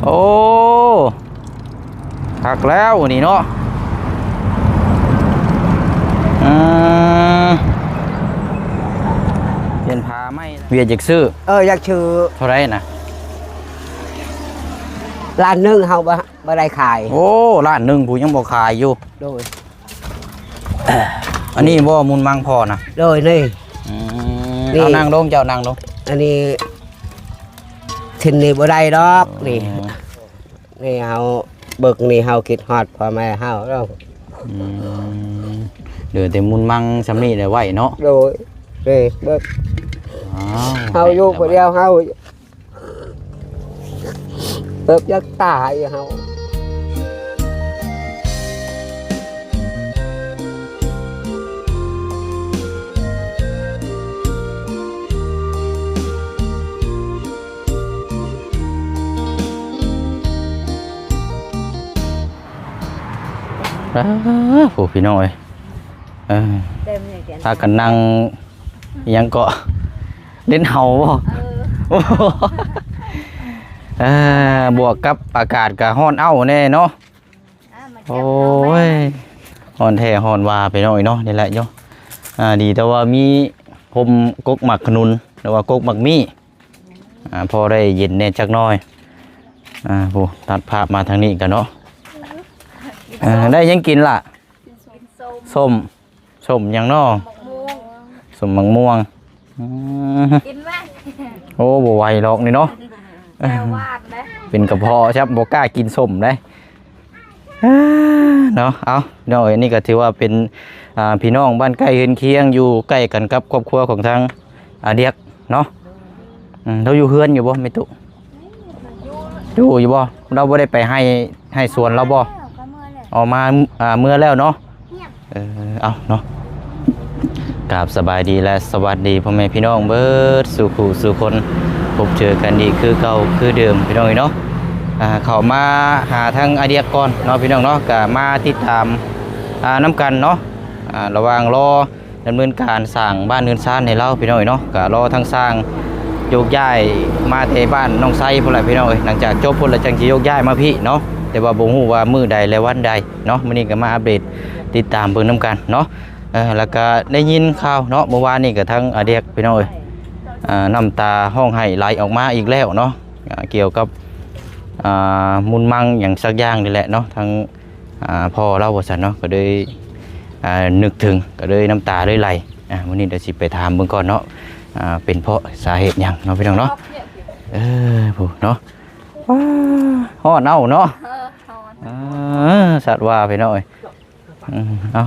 โอ้หักแล้วนี่เนาะเปลี่ยนผ้าไหมเวียดอยากซื้ออยากชื่อเท่าไรนะร้านนึงเฮาบ่ได้ขายโอ้ร้านนึงผู้ยังบ่ขายอยู่โดยอันนี้บ่มุนมังพอนะโดยนี่เอานั่งลงเจ้านั่งลงอันนี้ทินนี่บ่ได้ดอกนี่เฮาเบิกนี่เฮาคิดฮอดพ่อแม่เฮาแล้วเดี๋ยวแต่มุนมังสำนี่ได้ไว้เนาะโดยเบิกเฮาอยู่คนเดียวเฮาเบิกยักตายเฮาผู้พี่น้อยถ้ากันนั่งยังเกาะเล่นเห่าบวกกับอากาศกับฮ้อนเอ้าแน่เนาะโอ้ยฮ้อนแท้ฮ้อนว่าไปหน่อยเนาะนี่แหละเนาะดีแต่ว่ามีผมกกหมักขนุนหรือว่ากกหมักมี่พอได้เย็นแน่จักน้อยผู้ตัดภาพมาทางนี้กันเนาะได้ยังกินล่ะส้มยังนอส้มมังม่วงกินไหมโอ้บ่ไหวหรอกนี่เนาะเป็นกระเพาะใช่บ่กล้ากินส้มได้เนาะเอาเนาะนี่ก็ถือว่าเป็นพี่น้องบ้านใกล้เฮือนเคียงอยู่ใกล้กันกับครอบครัวของทางเดียกเนาะเราอยู่เฮือนอยู่บ่ไม่ตุอยู่บ่เราบ่ได้ไปให้สวนเราบ่ออกมาเมื่อแล้วเนาะเอาเนาะกราบสบายดีและสวัสดีพ่อแม่พี่น้องเบิดสู่ผู้สู่คนพบเจอกันดีคือเก่าคือเดิมพี่น้องเนาะเข้ามาหาทางไอเดียก่อนเนาะพี่น้องเนาะก็มาติดตามน้ำกันเนาะระหว่างรอดำเนินการสร้างบ้านเรือนซ่านให้เราพี่น้องเนาะก็รอทั้งสร้างโยกย้ายมาเทบ้านน้องไส้พุ่นละพี่น้องหลังจากจบพุ่นละจังสิโยกย้ายมาพี่เนาะแต่ว่าบ่ฮู้ว่ามื้อใดและวันใดเนาะมื้อนี้ก็มาอัปเดตติดตามเบิ่งนำกันเนาะแล้วก็ได้ยินข่าวเนาะเมื่อวานนี้ก็ทั้งเด็กพี่น้องน้ำตาห้องไห้ไหลออกมาอีกแล้วเนาะเกี่ยวกับมุนมังอย่างสักอย่างนี่แหละเนาะทั้งพ่อเล่าว่าซั่นเนาะก็เลยนึกถึงก็เลยน้ำตาเลยไหลวันนี้เดี๋ยวสิไปถามเบิ่งก่อนเนาะเป็นเพราะสาเหตุหยังเนาะพี่น้องเนาะผู้เนาะฮ้อนเอาเนาะสัตว์ว่าไปหน่อย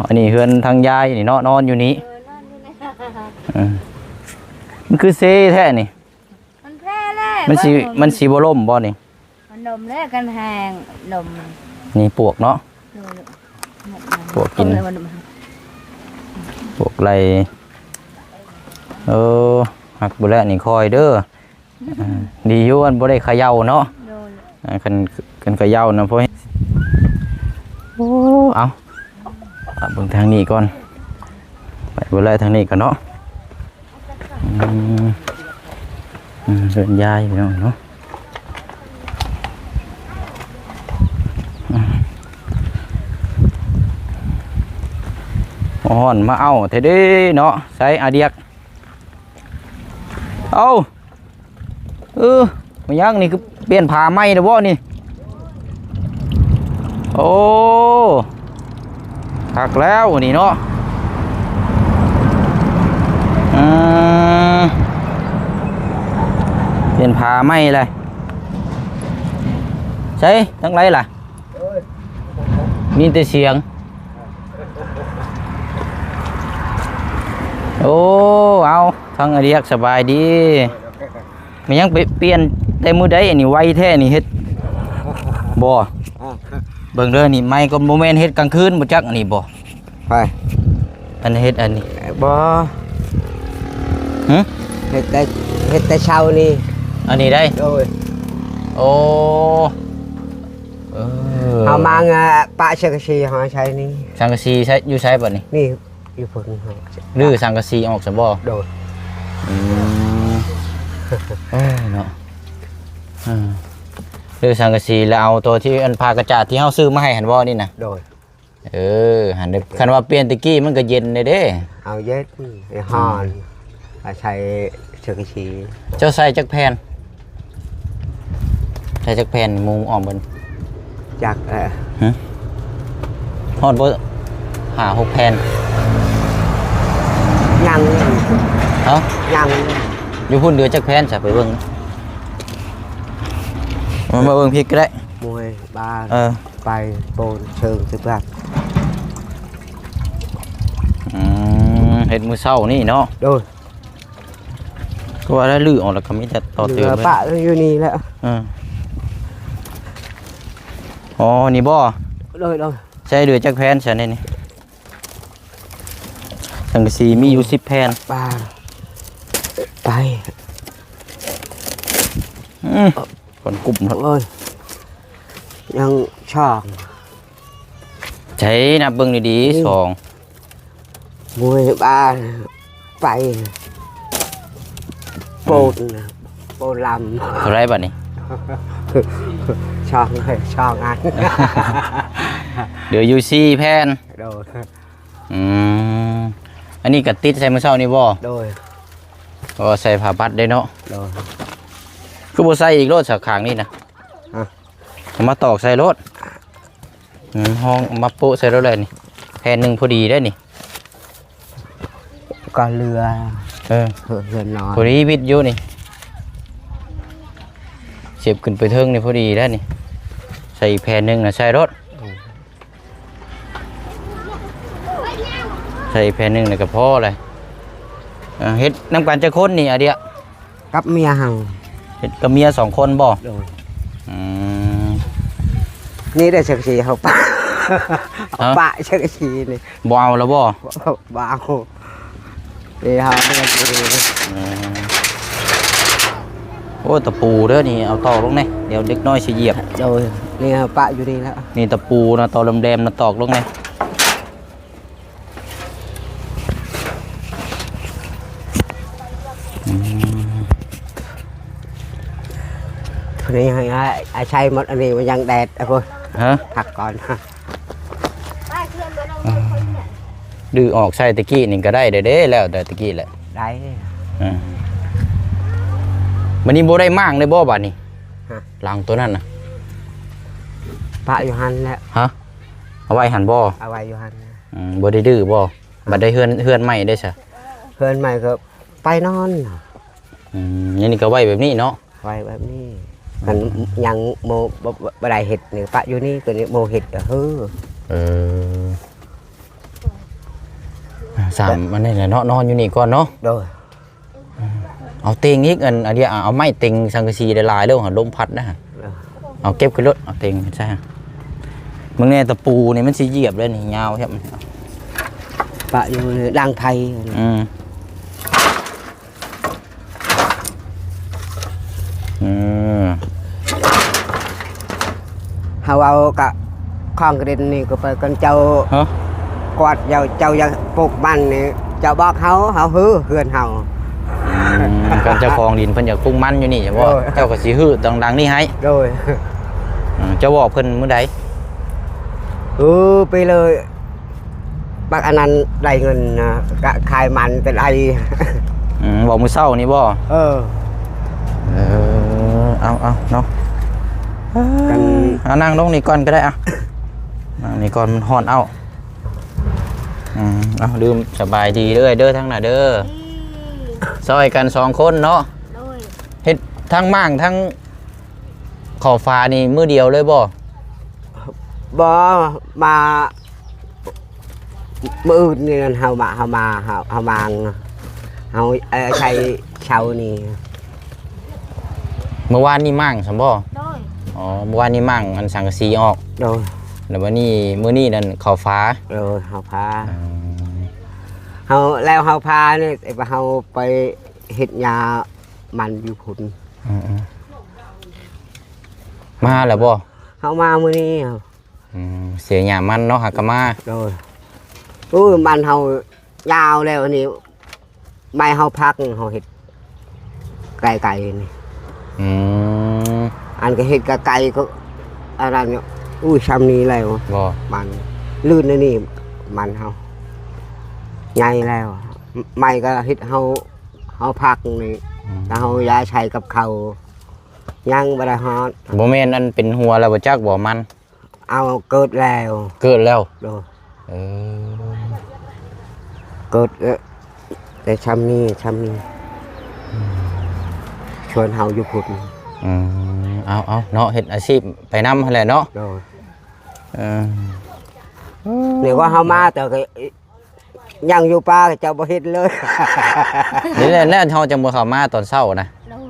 อันนี้เฮือนทางยายนี่เนาะนอนอยู่นี้มันคือเซ่แท้นี่มันแพร่แล้วมันสีบล่มบ่นี่มันดมแล้วกันแหงดมนี่ปวกเนาะปวกกินปวกไรหักบุแลนี่คอยเด้อดีอยู่อันบ่ได้เขย่าเนาะกันเขย่านะพ่อเอาเบิ่งทางนี้ก่อนไปเบิ่งไล่ทางนี้ก่อนเนาะเดินยายไปเนาะอ่อนมาเอาเท่ดีเนาะใส่อาเดียกเอามันยังนี่คือเปลี่ยนผ้าไหมนะบ่นี่โอ้หักแล้วนี่เนาะเปลี่ยนผ้าไหมเลยใช่ทั้งไรล่ะมีแต่เสียงโอ้เอาทั้งเรียกสบายดีมันยังไปเปลี่ยนแต่มือได้อันนี้ไวแท้นี่เฮ็ดบ่เบิ่งเด้อนี่ไม่ก็โมเมนต์เฮ็ดกลางคืนบ่จักอันนี้บ่ไปอันเฮ็ดอันนี้บ่เฮ็ดแต่เช้านี่อันนี้ได้โดยโอ้เอามางปะสังกะสีหาใช้นี่สังกะสีใช้อยู่ใช้บ่นี่นี่อยู่พุ่นรื้อสังกะสีออกซะบ่โดยเนาะ หรือสังกะสีแล้วเอาตัวที่อันพากระจาดที่เฮาซื้อมาให้หันบ่นี่นะ โดย หันเด้คันว่าเปลี่ยนตะกี้มันก็เย็นเด้ เอาเย็ดไอ้ฮอนใช้เชือกชี เจ้าใส่จักแผ่นใส่จักแผ่นมุงอ้อมเบิ่น จากฮอดบ่หา6แผ่น ยัง เอ้า ยัง อยู่พุ่นเดือจักแผ่นซะไปเบิ่งมาเบิ่งพริกก็ได้ มวยบ้าน ไปโปนเชิงสิบแบบ เฮ็ดมื้อเช้านี่เนาะ โดย ก็ว่าได้ลื้อออกแล้วก็มีแต่ต่อเติม ปะอยู่นี่แล้ว อ๋อนี่บ่ โดย ใช้เดือจักแผ่นซะนี่สังกะสีมีอยู่10แผ่น ปาไป ก่อนกลุ่มครับ โอ้ยยังช่อง ใช้นับเบิ่งดีๆ2 มวยบ้านไปโปนล เท่าไรบัดนี้ ำช่องเลยช่องอัน เดี๋ยวอยู่4แผ่น โดย อันนี้ก็ติดใส่มื้อเช้านี่บ่ โดย ก็ใส่ผ้าบัดได้เนาะ โดย คือบ่ใส่อีกโลดสักข้างนี่นะ เอามาตอกใส่รถห้องมาโปะใส่รถเลยนี่แผ่นหนึงพอดีได้นี่ ก็เรือ เรือนอน พอดีวิทย์อยู่นี่เสียบขึ้นไปเทิงนี่พอดีได้นี่ใส่อีกแผ่นหนึงน่ะใส่รถใส่อีกแผ่นหนึงน่ะก็พอเลยเฮ็ดนำกันจะคนนี่อะเดีย กับเมียเฮา เฮ็ดกับเมีย2คนบ่ โดย อืม นี่ได้เชือกชีเขาปะเอาปะเชือกชีนี่ บ่เอาแล้วบ่ บ้าเดี๋ยวเขาไม่กันดูเลย โอ้ตะปูเด้อนี่เอาตอกลงนี่เดี๋ยวเด็กน้อยสิเหยียบ โดยนี่เขาปะอยู่ดีแล้ว นี่ตะปูนะตอแหลมๆนะตอกลงนี่ คนนี้ให้ใช้หมดอันนี้มันยังแดดอ่ะคุณ ฮะ ถักก่อน ดื้อออกใส่ตะกี้นี่ก็ได้เด้แล้วแต่ตะกี้แหละ ได้ วันนี้บ่ได้มั่งเลยบ่บัดนี้ ฮะ หลังตัวนั้นน่ะ ปะอยู่หันแล้ว ฮะเอาไว้หันบ่ เอาไว้อยู่หัน บ่ได้ดื้อบ่บัดได้เฮือนใหม่ได้ซะ เพื่อนใหม่ก็ไปนอน นี่ก็ไว้แบบนี้เนาะ ไว้แบบนี้มันยังโมบได้เห็ดนี่ปะอยู่นี่ตัวนี้โมเห็ดเฮ้อ สามมันนี่แหละเนาะนอนอยู่นี่ก่อนเนาะ โดย เอาเต็งอีกอันเดียวเอาไม้เต็งสังกะสีได้หลายแล้วหันลมพัดนะฮะเอาเก็บขึ้นรถเอาเต็งใช่ฮะมึงเนี่ยตะปูนี่มันสิเหยียบเลยนี่ยาวใช่ไหม ปะอยู่ดังไผ่ เขาเอากะข้องกระเด็นนี่ก็ไปกันเจ้า ฮะ กอดเจ้ายังปลูกบ้านนี่เจ้าบอกเขาฮือเฮือนเขา กันเจ้าของดินเพิ่นอยากปรุงมันอยู่นี่ใช่บ่ โอ้ย เจ้าก็สิฮื้อดังๆนี่ให้ โดย เจ้าบอกเพิ่นมื้อใด ไปเลยบักอันนั้นได้เงินนะกะขายมันเป็นไอ บอกมื้อเช้านี่บ่ เออ เอาเนาะ กัน เอานั่งลงนี่ก่อนก็ได้อ่ะนั่งนี่ก่อนมันฮ้อนเอาเอาลืมสบายดีเด้อทั้งน่ะเด้อซอยกัน2คนเนาะ โดย เฮ็ดทั้งม่างทั้งขอบฟ้านี่มื้อเดียวเลยบ่ บอมามืออื่นนี่เฮามาเฮาใช้เช่านี่ เมื่อวานนี่มั่งซั่นบ่ โดย อ๋อเมื่อวานนี่มั่งอันสังกะสีออก โดย แล้ววันนี้มื้อนี้นั่นขอบฟ้า โดยเฮาพาเฮาแล้วเฮาพานี่เฮาไปเฮ็ดยามันอยู่พุ่น มาแล้วบ่ เฮามามื้อนี้ เสียหยามันเนาะหากะมา โดยมันเฮายาวแล้วอันนี้ไม่เฮาพักเฮาเฮ็ดไกลๆนี่ อันก็เห็ดกะไก่ก็อะไรเนี่ยอุ้ยช้ำนี้แล้ว บ่ มันลื่นนี่มันเฮาใหญ่แล้วไม่ก็เฮ็ดเฮาพักนี่แต่เฮายาใช้กับเขายังบ่ได้ฮอด บ่แม่นอันเป็นหัวแล้วบ่จักบ่มัน เอาเกิดแล้ว เกิดแล้ว โด เออ เกิดแต่ช้ำนี้ชวนเฮาอยู่พุ่น เอาเนาะเฮ็ดอาชีพไปนำหั่นแหละเนาะ โด เออ นี่ว่าเฮามาแต่ก็ยังอยู่ป่าก็เจ้าบ่เฮ็ดเลย นี่แหละแล้วเฮาจังบ่เข้ามาตอนเช้านะ โดย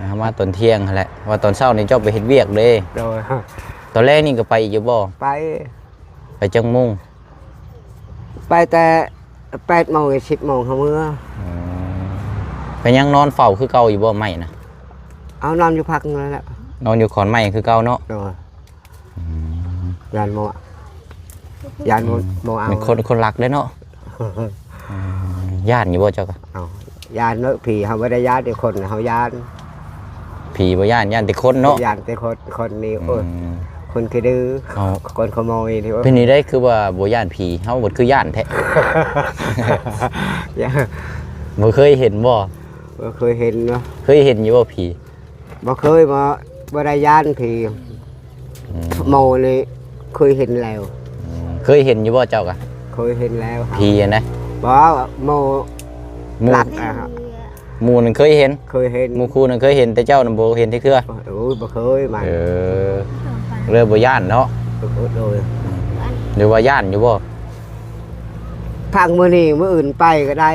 เฮามาตอนเที่ยงหั่นแหละว่าตอนเช้านี่เจ้าไปเฮ็ดเวียกเด้ โดย ตอนแรกนี่ก็ไปอีกอยู่บ่ ไปจังโมง ไปแต่8 โมง 10 โมงเฮาเมื่อ ไปยังนอนเฝ้าคือเก่าอยู่บ่ไม่นะ เอานอนอยู่พักนึงแล้วแหละ นอนอยู่ขอนไม้คือเก่าเนาะ โดยยานโมเอา เป็นคนรักเด้เนาะย่านอยู่บ่เจ้าก็ เอายานเนาะผีเฮาบ่ได้ยานแต่คนเฮายาน ผีบ่ย่านแต่คนเนาะ ยานแต่คนนี่โอ้ยคนคือดื้อ เอา คนขโมยนี่โอ้ย เป็นนี่ได้คือว่าบ่ย่านผีเฮาบ่คือย่านแท้ อย่า บ่เคยเห็นบ่ บ่เคยเห็นเนาะ เคยเห็นอยู่บ่ผี บ่เคยมาบ่ได้ยานผีโมนี่เคยเห็นแล้ว เคยเห็นอยู่บ่เจ้าก็ เคยเห็นแล้ว ผีอะนะ บ่โม หมู่ หลักอะครับ หมู่นั่นเคยเห็น เคยเห็น หมู่ครูนั่นเคยเห็นแต่เจ้านั่นบ่เห็นจักเทื่อ โอ้ยบ่เคยมัน เลยบ่ย่านเนาะ โดย หรือว่าย่านอยู่บ่ ทางมื้อนี้มื้ออื่นไปก็ได้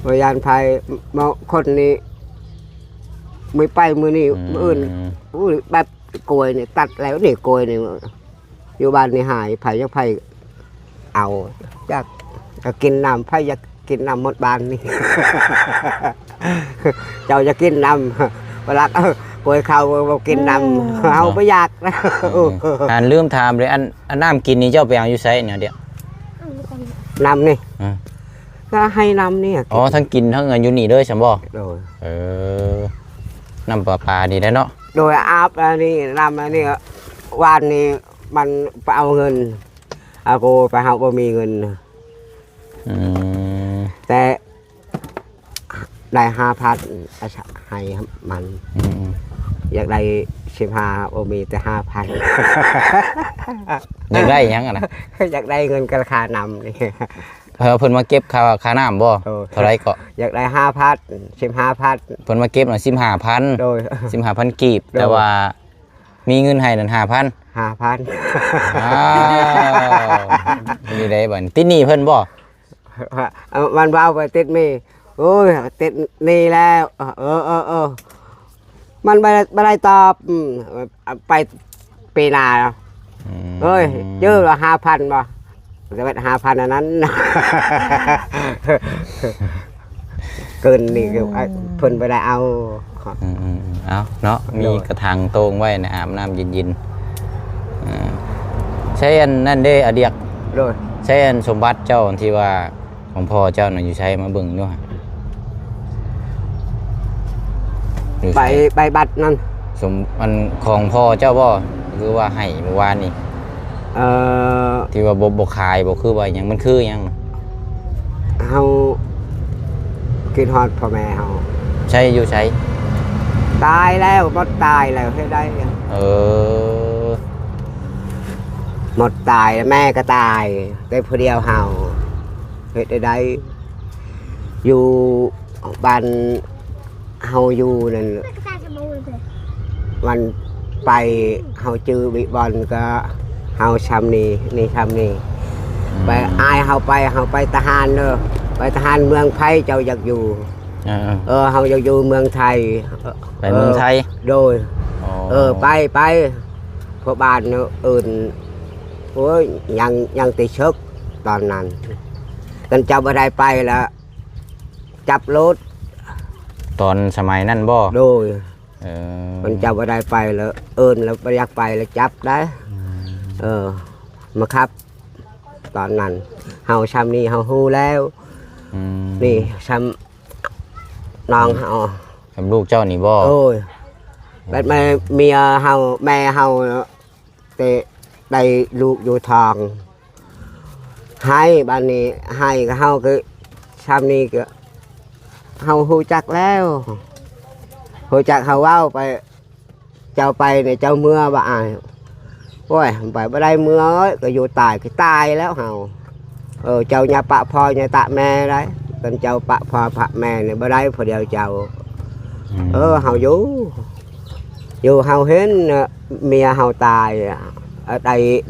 บ่ยานภัยมาคนนี้ไม่ไปมื้อนี้มื้ออื่นอุ้ยแบบโกยนี่ตัดแล้วนี่โกยนี่อยู่บ้านนี่หายไผจักไผเอาอยากกินน้ำไผอยากกินน้ำหมดบ้านนี่ เจ้าจะกินน้ำเวลาโกยข้าวบ่กินน้ำเอาบ่อยากนะ อ่านลืมถามเลยอันน้ำกินนี่เจ้าไปเอาอยู่ไสเนี่ยเดี๋ยว น้ำนี่ อ่า ก็ให้น้ำนี่ อ๋อทั้งกินทั้งเงินอยู่นี่เลยซั่นบ่ โดย น้ำประปานี่ได้เนาะ โดยอาบอันนี้น้ำอันนี้วานนี้มันไปเอาเงินอาโกไปหาบ่มีเงิน แต่ได้5,000ให้มัน อยากได้15บ่มีแต่5,000 อยากได้หยังอะนะ อยากได้เงินกระคานำนี่ เพิ่นมาเก็บค่าน้ำบ่ โอ้ เท่าไรก็ อยากได้5,000 15,000 เพิ่นมาเก็บน่ะ 15,000 โดย 15,000กีบ โดย แต่ว่ามีเงินให้นั่น 5,000 5,000 อ้าวนี่ได้บัดติดหนี้เพิ่นบ่ มันเบาไปติดมีโอ้ยติดนี่แล้วมันไม่ได้ตอบไปปีหนาเอ้ยเจอละ5,000บ่จะเป็น5,000อันนั้น เกินนี่คือเพิ่นไปได้เอา เอาเนาะมีกระถางโตงไว้นะอาบน้ำเย็นๆใช้อันนั่นเด้อเดียก โดย ใช้อันสมบัติเจ้าที่ว่าของพ่อเจ้าน่ะอยู่ใช้มาเบิ่งด้วย ใบบัตรนั่น สมอันของพ่อเจ้าบ่คือว่าให้เมื่อวานนี่ ที่ว่าบ่ขายบ่คือว่าหยังมันคือหยัง เฮากินฮอดพ่อแม่เฮา ใช้อยู่ใช้ ตายแล้วหมดตายแล้วให้ได้ เออ หมดตายแม่ก็ตายได้ผู้เดียวเฮาเฮ็ดได้อยู่บ้านเฮาอยู่นั่นมันไปเฮาจื้อบิบอลก็เฮาชำนี่ชำนี่ไปอายเฮาไปทหารเด้อไปทหารเมืองไผเจ้าอยากอยู่เฮาอยากอยู่เมืองไทย ไปเมืองไทย โดยไปพวกบ้านอื่นโอ้ยยังติดชึกตอนนั้นกันจับอะไรไปแล้วจับรถ ตอนสมัยนั้นบ่ โดย เออ มันจับอะไรไปแล้วแล้วไปอยากไปแล้วจับได้มาครับ ตอนนั้นเฮาชำนี่เฮาฮู้แล้วนี่ชำน้องเฮา กับลูกเจ้านี่บ่ โอ้ย แบบมาเมียเฮาแม่เฮาแต่ได้ลูกอยู่ทองให้บ้านนี้ให้ก็เฮาก็ชามนี้ก็เฮาฮู้จักแล้วฮู้จักเฮาเว้าไปเจ้าไปเนี่ยเจ้าเมื่อบ่อายโอ้ยไปบ่ได้เมื่อเอ้ยก็อยู่ตายก็ตายแล้วเฮาเจ้าnhàปะพ่อnhà tạ mẹ đấy cònเจ้าปะพ่อปะแม่เนี่ยบ่ได้พอเดียวเจ้าเฮาอยู่เฮาเห็นเมียเฮาตาย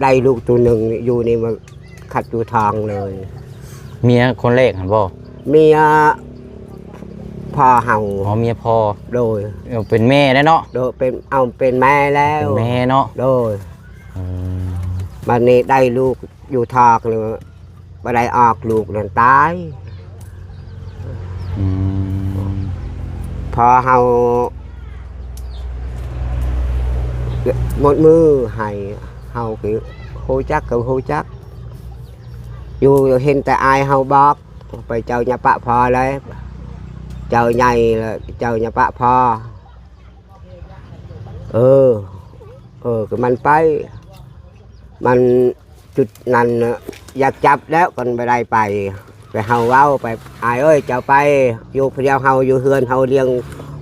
ได้ลูกตัวหนึ่งอยู่นี่มาขัดอยู่ทองเลย เมียคนแรกหั่นบ่ เมียพ่อเฮา อ๋อเมียพ่อ โดย เป็นแม่แล้วเนาะ โดยเป็นแม่แล้ว เป็นแม่เนาะ โดยบัดนี้ได้ลูกอยู่ทองเลยบ่ได้ออกลูกนั่นตายพอเฮาหมดมือให้เฮาคือฮู้จักก็ฮู้จักอยู่เห็นแต่อายเฮาบอกไปเจ้าnhàปะพอเลยเจ้าใหญ่แล้วเจ้าnhàปะพอก็มันไปมันจุดนั้นอยากจับแล้วก็ไม่ได้ไปเฮาเว้าไปอายเอ้ยเจ้าไปอยู่เพียวเฮาอยู่เฮือนเฮาเลี้ยง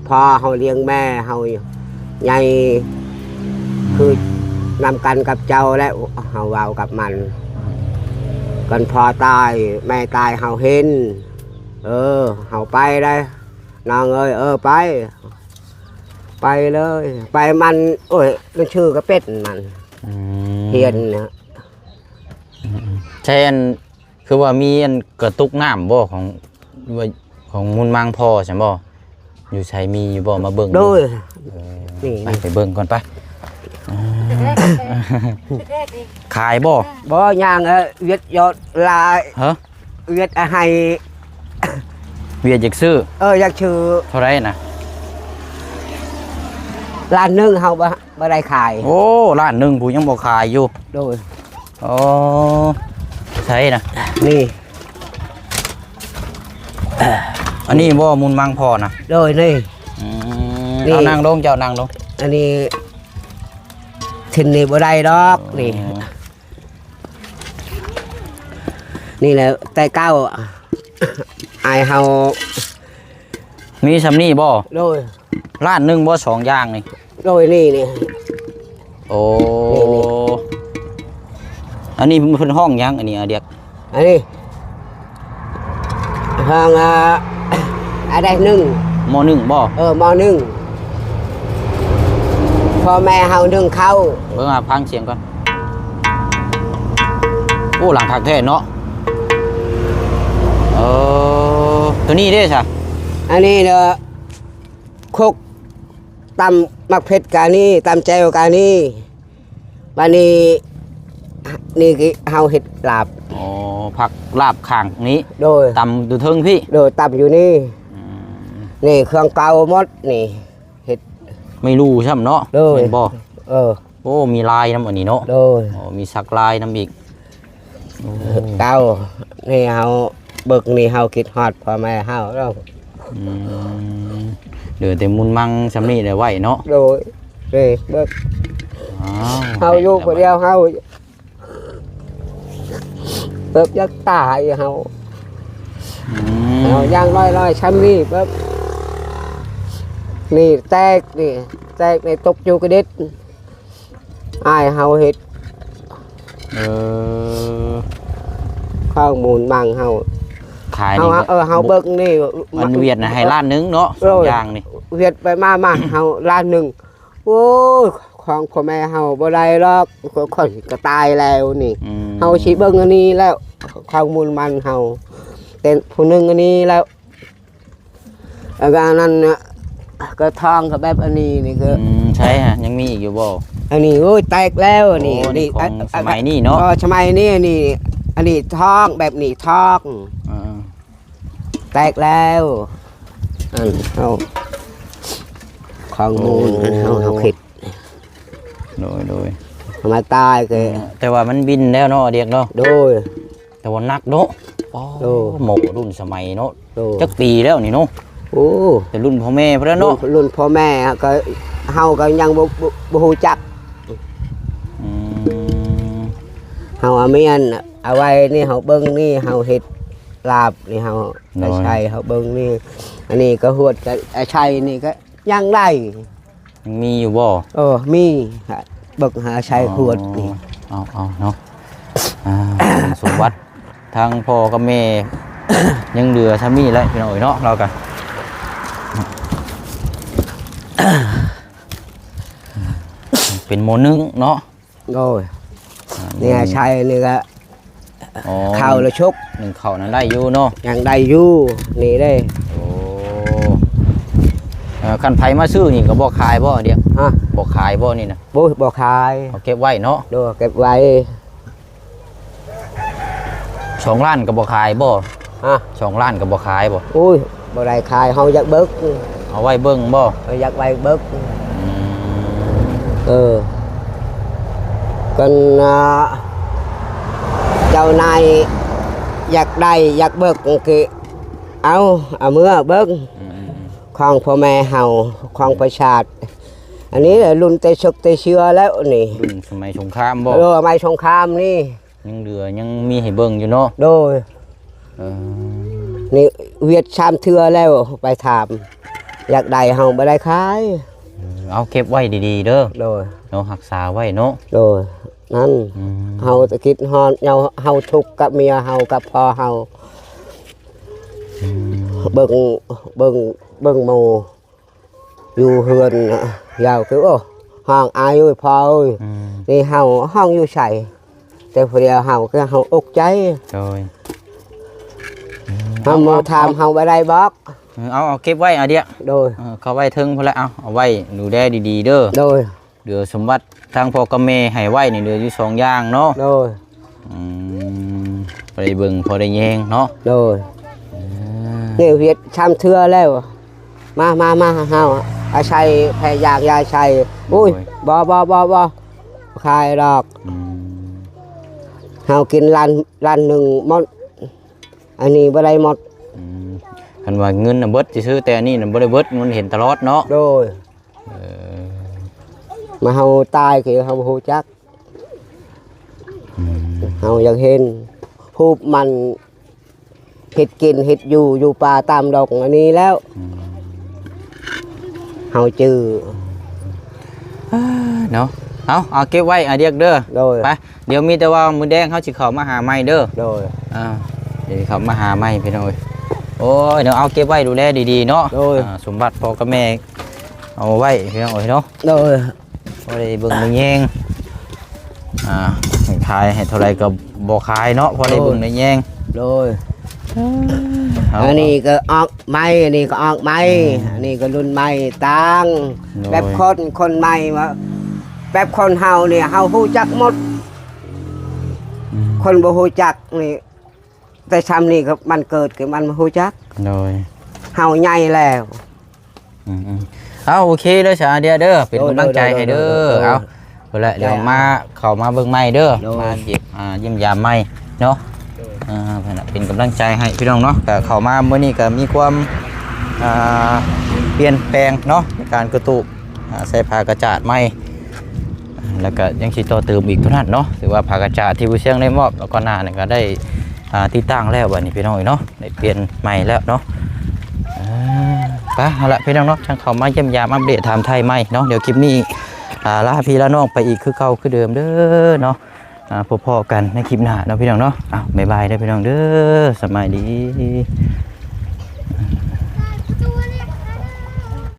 พ่อเฮาเลี้ยงแม่เฮาใหญ่คือนำกันกับเจ้าแล้วเฮาเว้ากับมันกันพอตายแม่ตายเฮาเห็นเฮาไปได้น้องเอ้ยไปเลยไปมันโอ้ยมันชื่อก็เป็ดมันเฮียนนะใช่อันคือว่ามีอันกระตุกน้ำบ่ของมุนมังพ่อใช่บ่อยู่ใช้มีอยู่บ่มาเบิ่งด้วยไปเบิ่งก่อนไปขายบ่ย่างเวียดยอดลายเวียดให้เวียดอยากซื้ออยากชื่อเท่าไรนะล้านหนึ่งเฮาบ่ได้ขายโอ้ล้านหนึ่งผู้ยังบ่ขายอยู่โดยอ๋อใช่นะนี่อันนี้บ่มุนมังพอนะโดยนี่เอานั่งลงเจ้านั่งลงอันนี้ทินนี่บ่ได้ดอกนี่แหละแต่เก้าอายเฮามีสำนี่บ่โดยล้านหนึ่งบ่สองอย่างนี่โดยนี่โอ้อันนี้เพิ่นห้องยังอันนี้เด็กอันนี้ห้องอะไรหนึ่งมหนึ่งบ่มหนึ่งพ่อแม่เฮาหนึ่งเข้าเบิ่งพังเสียงก่อนโอ้หลังคักแท้เนาะตัวนี้เด้ซะอันนี้เด้อคุกตำมักเผ็ดกานี่ตำแจ่วกานี่บัดนี้นี่คือเฮาเฮ็ดลาบผักลาบข้างนี้โดยตำดูเทิงพี่โดยตำอยู่นี่นี่เครื่องเก่าหมดนี่เฮ็ดไม่รู้ใช่มั้ยเนาะเห็นบ่โอ้มีลายน้ำอันนี้เนาะโดยมีสักลายน้ำอีกเก่านี่เฮาเบิกนี่เฮาคิดฮอดพ่อแม่เฮาแล้วเดี๋ยวแต่มุนมังสำนี่ได้ไว้เนาะโดยเบิกเฮาอยู่คนเดียวเฮาเบิกยักตายเฮาย่างร้อยช้ำนี่เบิกนี่แตกในตกอยู่กระเด็ดอายเฮาเฮ็ดข้าวมูลมังเฮาขายนี่เฮาเบิกนี่มันเวียดนะให้ล้านนึงเนาะสองอย่างนี่เวียดไปมาเฮาล้านนึงโอ้ของพ่อแม่เฮาบ่ได้หรอกคนก็ตายแล้วนี่เฮาสิเบิ่งอันนี้แล้วข้าวมูลมันเฮาแต่ผู้นึงอันนี้แล้วอาการนั้นก็ทองกับแบบอันนี้นี่คือใช่ฮะยังมีอีกอยู่บ่อันนี้โอ้ยแตกแล้วนี่สมัยนี้เนาะสมัยนี้นี่อันนี้ทองแบบนี้ทองแตกแล้วเอาของมูลเอาคิดโดยมาตายเลยแต่ว่ามันบินแล้วเนาะเด็กเนาะโดยแต่ว่านักเนาะหมกรุ่นสมัยเนาะจักปีแล้วนี่เนาะโอ้แต่รุ่นพ่อแม่เพื่อนเนาะรุ่นพ่อแม่ก็ เฮาก็ยังบ่ฮู้จัก อืม เฮาเอาเมียนเอาไว้นี่เฮาเบิ่งนี่เฮาเฮ็ดลาบนี่เฮาไอ้ชัยเฮาเบิ่งนี่อันนี้ก็หวดกับไอ้ชัยนี่ก็ยังได้ ยังมีอยู่บ่ มีเบิกหาชัยหวดนี่ เอาเนาะสมบัติทางพ่อกับแม่ ยังเหลือซามีแล้วพี่น้องเนาะเรากันเป็นโมนึงเนาะ โอ้ยนี่ชัยนี่ก็ อ๋อ ข้าวละชก หนึ่งข้าวนั้นได้อยู่เนาะ ยังได้อยู่นี่ได้ โอ้คันไผมาซื้อนี่ก็บ่ขายบ่เดี๋ยว ฮะ บ่ขายบ่นี่นะ บ่ขาย เอาเก็บไว้เนาะ ดูเก็บไว้ 2 ล้านก็บ่ขายบ่ ฮะ 2 ล้านก็บ่ขายบ่ อุ้ยบ่ได้ขายเฮาอยากเบิก เอาไว้เบิ่งบ่ เฮาอยากไว้เบิก อืม กันเจ้านายอยากได้อยากเบิกคือเอาเมื่อเบิก อืม ของพ่อแม่เฮาของประชาชนอันนี้รุ่นเตชกเตเชื้อแล้วนี่ รุ่นสมัยสงครามบ่ ไม่สงครามนี่ ยังเหลือยังมีให้เบิ่งอยู่เนาะ โดย เออ นี่เวียดชามเทือแล้วไปถามอยากได้เฮาบ่ได้ขาย เอาเก็บไว้ดีๆเด้อ โดย เนาะรักษาไว้เนาะ โดยนั่น อืม เฮาตะคิดเฮาทุกข์กับเมียเฮากับพ่อเฮาเบิ่งหมู่อยู่เฮือนยาวคือโอ้ห้องอายอยู่พ่อเอ้ย อืม นี่เฮาห้องอยู่ใส่แต่พอเดียวเฮาก็เฮาอกใจ โดย เฮามาถามเฮาบ่ได้บอก เอาเก็บไว้เอาเดี๋ยว โดย เขาไว้ถึงพุ่นละเอาไว้ดูแลดีๆเด้อ โดย เดี๋ยวสมบัติทางพ่อกับแม่ให้ไว้นี่เหลืออยู่2อย่างเนาะ โดย อืมพอได้เบิ่งพอได้แยงเนาะ โดยนี่เวียดชามเทือแล้วมาเฮาอาชัยแพยากยาชัยอุ้ยบ่ขายดอก อืม เฮากินร้านหนึ่งหมดอันนี้บ่ได้หมด อืมคันว่าเงินน่ะเบิดซื่อๆแต่อันนี้น่ะบ่ได้เบิดมันเห็นตลอดเนาะ โดย เออ มาเฮาตายคือเฮาบ่ฮู้จัก อืม เฮาอยากเห็นรูปมันเฮ็ดกินเฮ็ดอยู่ป่าตามดอกอันนี้แล้วเฮาจื้อ เนาะเอาเก็บไว้เรียกเด้อ โดย ไปเดี๋ยวมีแต่ว่ามื้อแดงเขาสิเข้ามาหาใหม่เด้อ โดย เดี๋ยวเขามาหาใหม่พี่น้อยโอ้ยเดี๋ยวเอาเก็บไว้ดูแลดีๆเนาะสมบัติพ่อกับแม่เอาไว้พี่น้อยเนาะ โดย บ่ได้เบิ่งได้แยงขายให้เท่าไรก็บ่ขายเนาะพอได้เบิ่งได้แยง โดยอันนี้ก็ออกไม้อันนี้ก็ออกไม้อันนี้ก็รุ่นไม้ต่างแบบคนใหม่ว่าแบบคนเฮาเนี่ยเฮาฮู้จักหมด คนบ่ฮู้จักนี่แต่ซ้ำนี่ก็มันเกิดคือมันบ่ฮู้จัก โดย เฮาใหญ่แล้ว เอาโอเคเด้อสาเดียเด้อเป็นกำลังใจให้เด้อเอาเอาละเดี๋ยวมาเข้ามาเบิ่งใหม่เด้อมาเยี่ยมยามใหม่เนาะเป็นกำลังใจให้พี่น้องเนาะก็เข้ามาเมื่อนี้ก็มีความเปลี่ยนแปลงเนาะในการกระตุกใส่ผ้ากระจาดใหม่แล้วก็ยังสิต่อเติมอีกเท่านั้นเนาะถือว่าผ้ากระจาดที่ผู้เชี่ยงได้มอบแล้วก็หน้าเนี่ยก็ได้ติดตั้งแล้วบัดนี้พี่น้องเนาะได้เปลี่ยนใหม่แล้วเนาะไปเอาละพี่น้องเนาะช่างเข้ามาเยี่ยมยามอัปเดตถามไทยใหม่เนาะเดี๋ยวคลิปนี้ลาพี่ลาน้องไปอีกคือเก่าคือเดิมเด้อเนาะพบกันในคลิปหน้าเนาะพี่น้องเนาะบ๊ายบายเด้อพี่น้องเด้อสบายดี